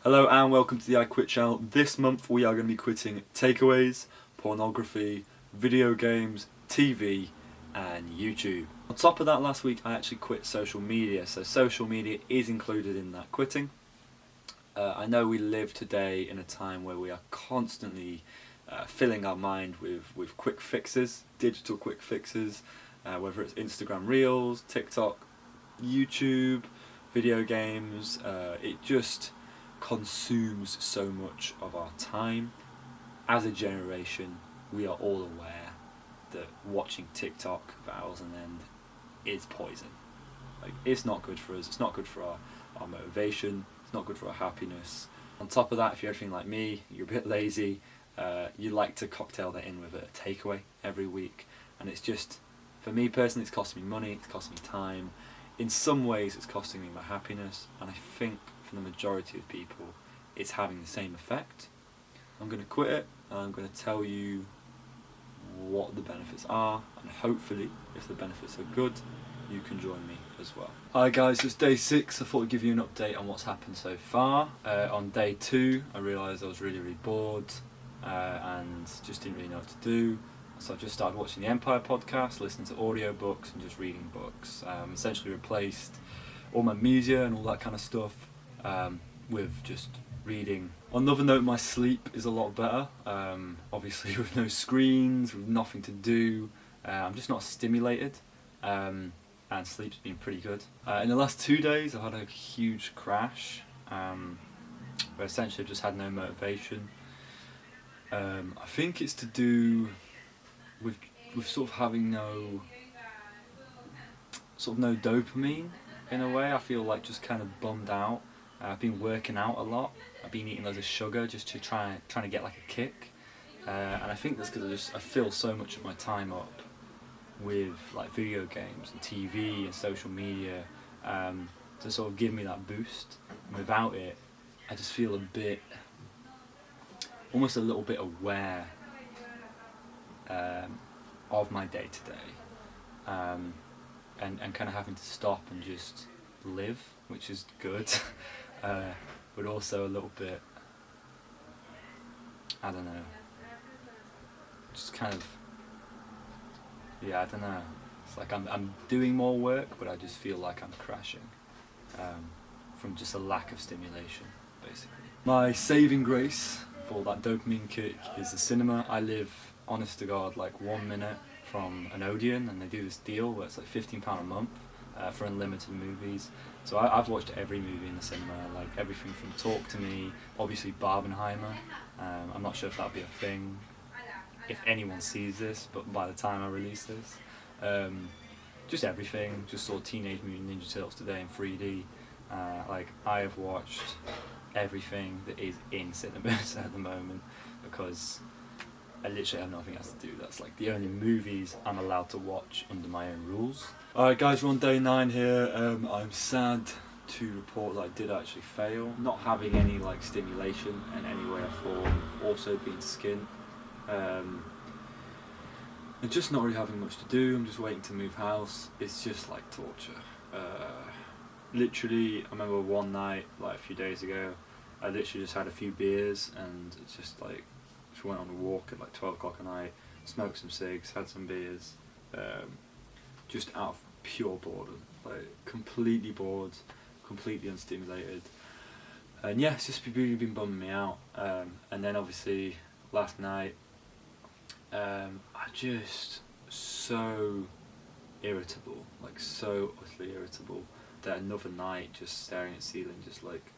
Hello and welcome to the Iquit channel. This month we are going to be quitting takeaways, pornography, video games, TV and YouTube. On top of that, last week I actually quit social media, so social media is included in that quitting. I know we live today in a time where we are constantly filling our mind with quick fixes, digital quick fixes, whether it's Instagram Reels, TikTok, YouTube, video games. It just consumes so much of our time. As a generation, we are all aware that watching TikTok for hours on end is poison. Like, it's not good for us, it's not good for our motivation, it's not good for our happiness. On top of that, if you're anything like me, you're a bit lazy, you like to cocktail that in with a takeaway every week, and it's just, for me personally, it's costing me money, it's costing me time. In some ways it's costing me my happiness, and I think for the majority of people it's having the same effect. I'm going to quit it, and I'm going to tell you what the benefits are, and hopefully if the benefits are good, you can join me as well. Hi guys, it's day 6. I thought I'd give you an update on what's happened so far. On day 2 I realised I was really bored and just didn't really know what to do. So I've just started watching the Empire podcast, listening to audiobooks and just reading books. Essentially replaced all my media and all that kind of stuff with just reading. On another note, my sleep is a lot better. Obviously with no screens, with nothing to do, I'm just not stimulated, and sleep's been pretty good. In the last 2 days I've had a huge crash, where essentially I've just had no motivation. I think it's to do with sort of having no dopamine in a way. I feel like just kind of bummed out. I've been working out a lot. I've been eating loads of sugar just to trying to get like a kick, and I think that's because I fill so much of my time up with like video games and TV and social media, to sort of give me that boost. And without it, I just feel a bit, almost a little bit aware of my day to day, and kind of having to stop and just live, which is good, but also a little bit, I don't know, just kind of, yeah, I don't know. It's like I'm doing more work, but I just feel like I'm crashing from just a lack of stimulation, basically. My saving grace for that dopamine kick is the cinema. I live, honest to God, like 1 minute from an Odeon, and they do this deal where it's like £15 a month for unlimited movies. So I've watched every movie in the cinema, like everything from Talk to Me, obviously Barbenheimer. I'm not sure if that'll be a thing if anyone sees this, but by the time I release this, just everything. Just saw Teenage Mutant Ninja Turtles today in 3D. Like, I have watched everything that is in cinemas at the moment because I literally have nothing else to do. That's like the only movies I'm allowed to watch under my own rules. Alright guys, we're on day 9 here. I'm sad to report that I did actually fail. Not having any like stimulation in any way or form, also being skint. And just not really having much to do. I'm just waiting to move house. It's just like torture. Literally, I remember one night, like a few days ago, I literally just had a few beers and it's just like, just went on a walk at like 12 o'clock at night, smoked some cigs, had some beers, just out of pure boredom, like completely bored, completely unstimulated. And yeah, it's just really been bumming me out. And then obviously last night, I just so irritable, like so utterly irritable, that another night just staring at the ceiling, just like,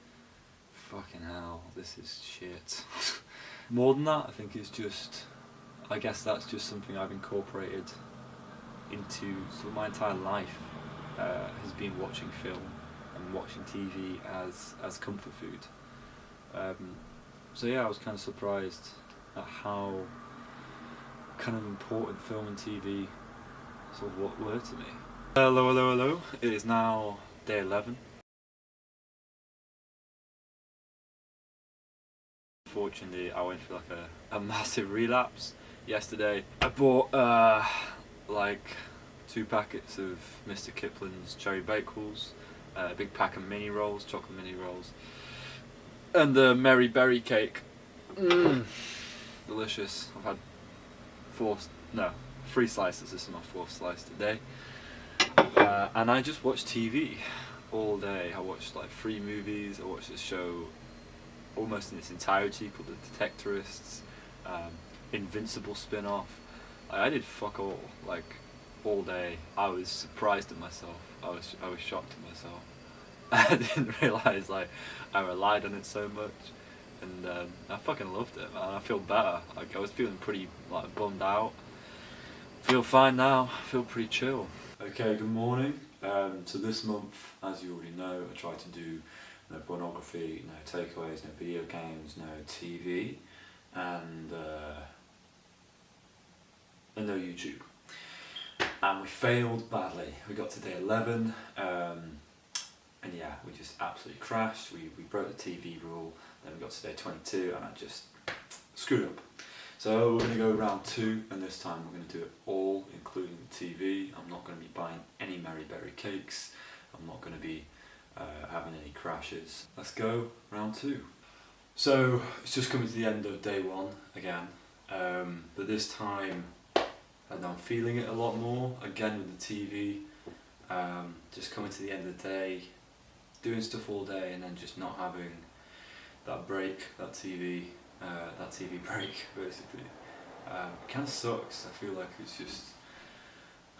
fucking hell, this is shit. More than that, I think it's just, I guess that's just something I've incorporated into sort of my entire life, has been watching film and watching TV as comfort food. So yeah, I was kind of surprised at how kind of important film and TV sort of what were to me. Hello. It is now day 11. Fortunately, I went through like a massive relapse yesterday. I bought like 2 packets of Mr. Kipling's cherry bakewells, a big pack of mini rolls, chocolate mini rolls, and the Mary Berry cake. Delicious. I've had 3 slices. This is my 4th slice today. And I just watched TV all day. I watched like 3 movies. I watched this show almost in its entirety called The Detectorists, Invincible spin-off. I did fuck all, like, all day. I was surprised at myself. I was shocked at myself. I didn't realise like I relied on it so much, and I fucking loved it, man. I feel better. Like, I was feeling pretty like bummed out. Feel fine now. Feel pretty chill. Okay, good morning. So this month, as you already know, I tried to do no pornography, no takeaways, no video games, no TV, and no YouTube. And we failed badly. We got to day 11, and yeah, we just absolutely crashed. We broke the TV rule. Then we got to day 22, and I just screwed up. So we're going to go round 2, and this time we're going to do it all, including the TV. I'm not going to be buying any Mary Berry cakes. I'm not going to be having any crashes. Let's go round 2. So it's just coming to the end of day 1 again, but this time I'm feeling it a lot more again with the TV. Just coming to the end of the day, doing stuff all day, and then just not having that break, that TV break, basically. Kind of sucks. I feel like it's just,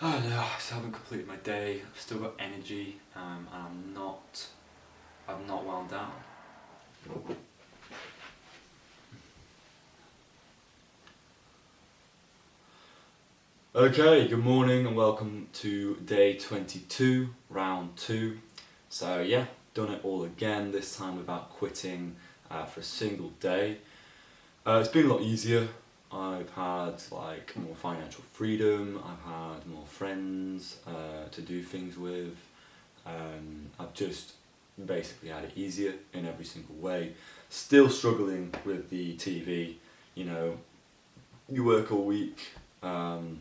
I don't know, I still haven't completed my day. I've still got energy, and I'm not wound down. Okay, good morning and welcome to day 22, round 2. So yeah, done it all again, this time without quitting for a single day. It's been a lot easier. I've had like more financial freedom, I've had more friends to do things with. I've just basically had it easier in every single way. Still struggling with the TV, you know, you work all week, and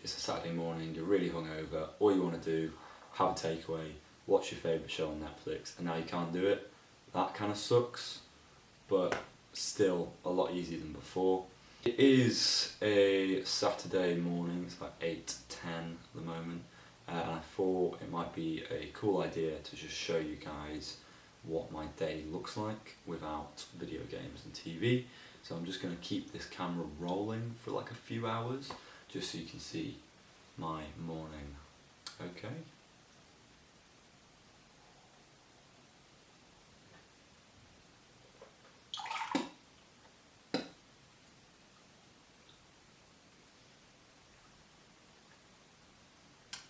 it's a Saturday morning, you're really hungover, all you want to do, have a takeaway, watch your favourite show on Netflix, and now you can't do it. That kind of sucks, but still a lot easier than before. It is a Saturday morning, it's about 8:10 at the moment, and I thought it might be a cool idea to just show you guys what my day looks like without video games and TV. So I'm just going to keep this camera rolling for like a few hours, just so you can see my morning. Okay.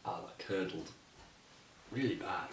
Ah, that curdled really bad.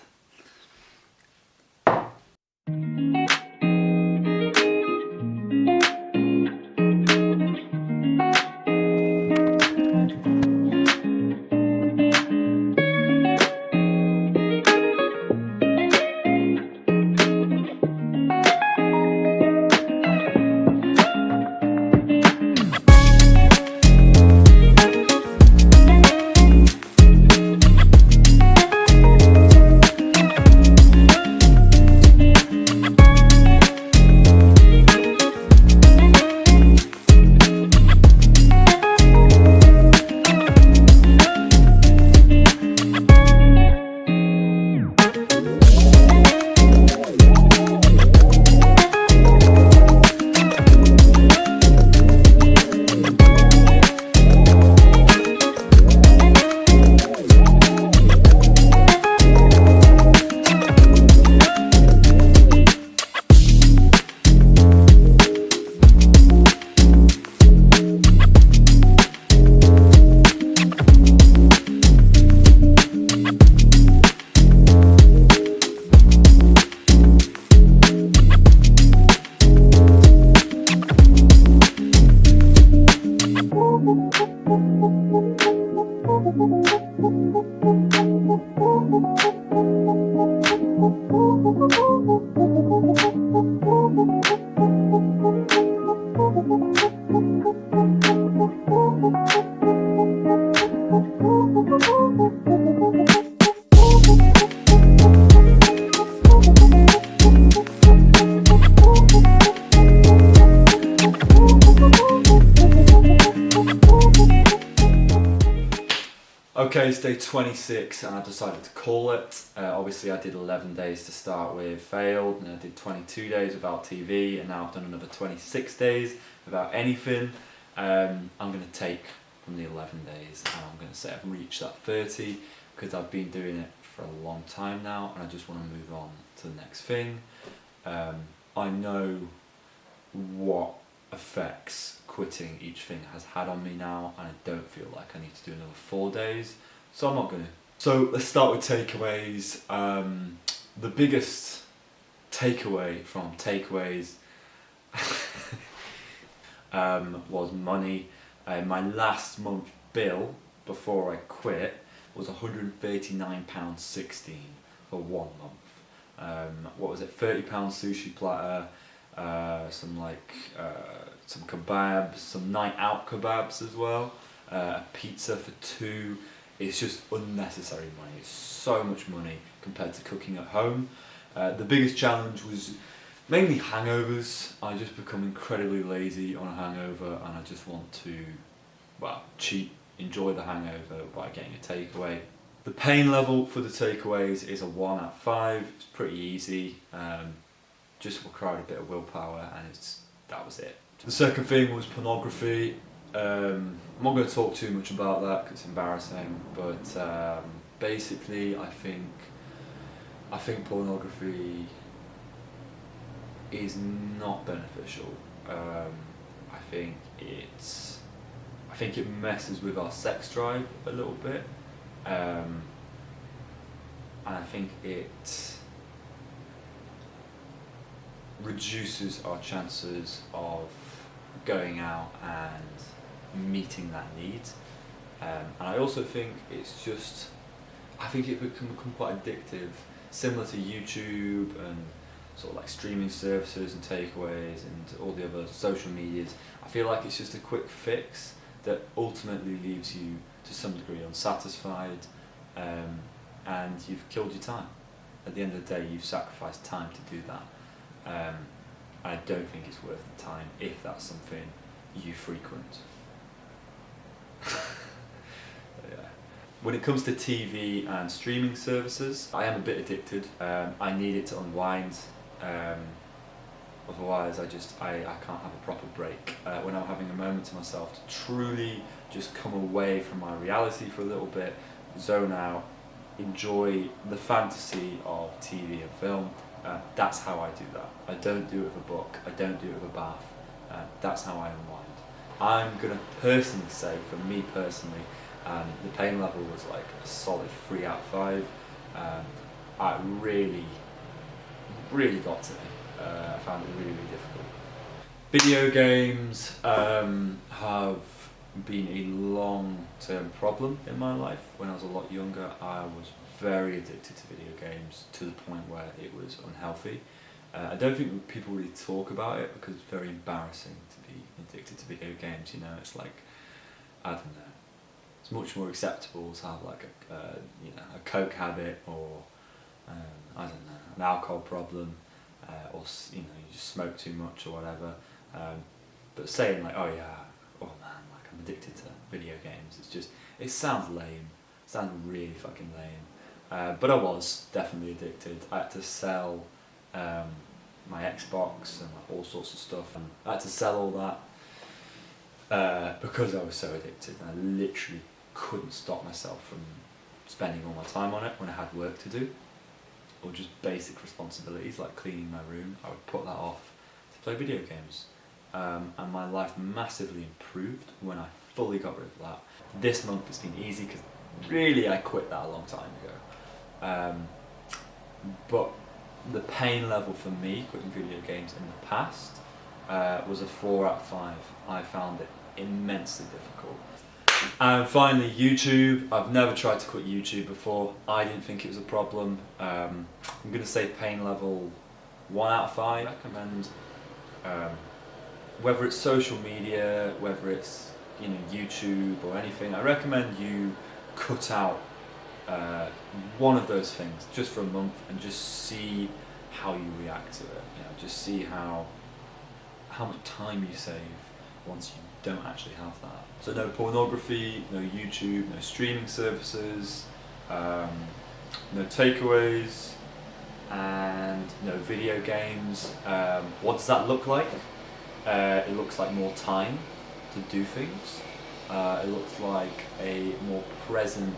Okay, it's day 26 and I decided to call it. Obviously I did 11 days to start with, failed, and I did 22 days without TV, and now I've done another 26 days without anything. I'm going to take from the 11 days and I'm going to say I've reached that 30 because I've been doing it for a long time now and I just want to move on to the next thing. I know what effects quitting each thing has had on me now, and I don't feel like I need to do another 4 days, so I'm not going to. So let's start with takeaways. The biggest takeaway from takeaways was money. My last month bill before I quit was £139.16 for 1 month. What was it, £30 sushi platter, some kebabs, some night out kebabs as well, a pizza for 2. It's just unnecessary money. It's so much money compared to cooking at home. The biggest challenge was mainly hangovers. I just become incredibly lazy on a hangover and I just want to, well, cheat, enjoy the hangover by getting a takeaway. The pain level for the takeaways is a 1 out of 5. It's pretty easy. Just required a bit of willpower and that was it. The second thing was pornography. I'm not going to talk too much about that because it's embarrassing, but basically I think pornography is not beneficial. I think it messes with our sex drive a little bit, and I think it reduces our chances of going out and meeting that need. And I also think it can become quite addictive, similar to YouTube and sort of like streaming services and takeaways and all the other social medias. I feel like it's just a quick fix that ultimately leaves you to some degree unsatisfied, and you've killed your time. At the end of the day, you've sacrificed time to do that. I don't think it's worth the time if that's something you frequent. Yeah. When it comes to TV and streaming services, I am a bit addicted. I need it to unwind. Otherwise I can't have a proper break. When I'm having a moment to myself to truly just come away from my reality for a little bit, zone out, enjoy the fantasy of TV and film, that's how I do that. I don't do it with a book, I don't do it with a bath. That's how I unwind. I'm going to personally say, for me personally, the pain level was like a solid 3 out of 5. It really got to me. I found it really difficult. Video games have been a long-term problem in my life. When I was a lot younger, I was very addicted to video games to the point where it was unhealthy. I don't think people really talk about it because it's very embarrassing to be addicted to video games. You know, it's like, I don't know. It's much more acceptable to have like a coke habit, or I don't know, an alcohol problem, or you just smoke too much or whatever. But saying like, oh man, like I'm addicted to video games, it sounds lame. It sounds really fucking lame. But I was definitely addicted. I had to sell my Xbox and like all sorts of stuff, and I had to sell all that because I was so addicted, and I literally couldn't stop myself from spending all my time on it when I had work to do, or just basic responsibilities like cleaning my room. I would put that off to play video games, and my life massively improved when I fully got rid of that. This month it's been easy because really I quit that a long time ago, but the pain level for me quitting video games in the past was a 4 out of 5. I found it immensely difficult. And finally, YouTube. I've never tried to quit YouTube before. I didn't think it was a problem. I'm going to say pain level 1 out of 5. I recommend, whether it's social media, whether it's YouTube or anything, I recommend you cut out one of those things just for a month and just see how you react to it. Just see how much time you save once you don't actually have that. So no pornography, no YouTube, no streaming services, no takeaways, and no video games. What does that look like? It looks like more time to do things. It looks like a more present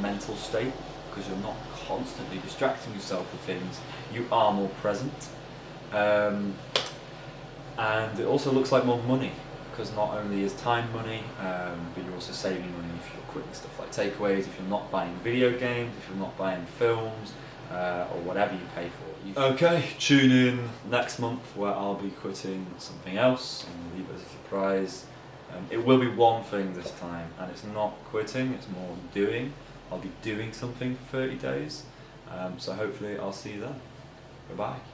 mental state, because you're not constantly distracting yourself with things. You are more present. And it also looks like more money, because not only is time money, but you're also saving money if you're quitting stuff like takeaways, if you're not buying video games, if you're not buying films, or whatever you pay for. Okay, tune in next month where I'll be quitting something else and leave it as a surprise. It will be one thing this time, and it's not quitting, it's more doing. I'll be doing something for 30 days, so hopefully I'll see you then. Bye bye.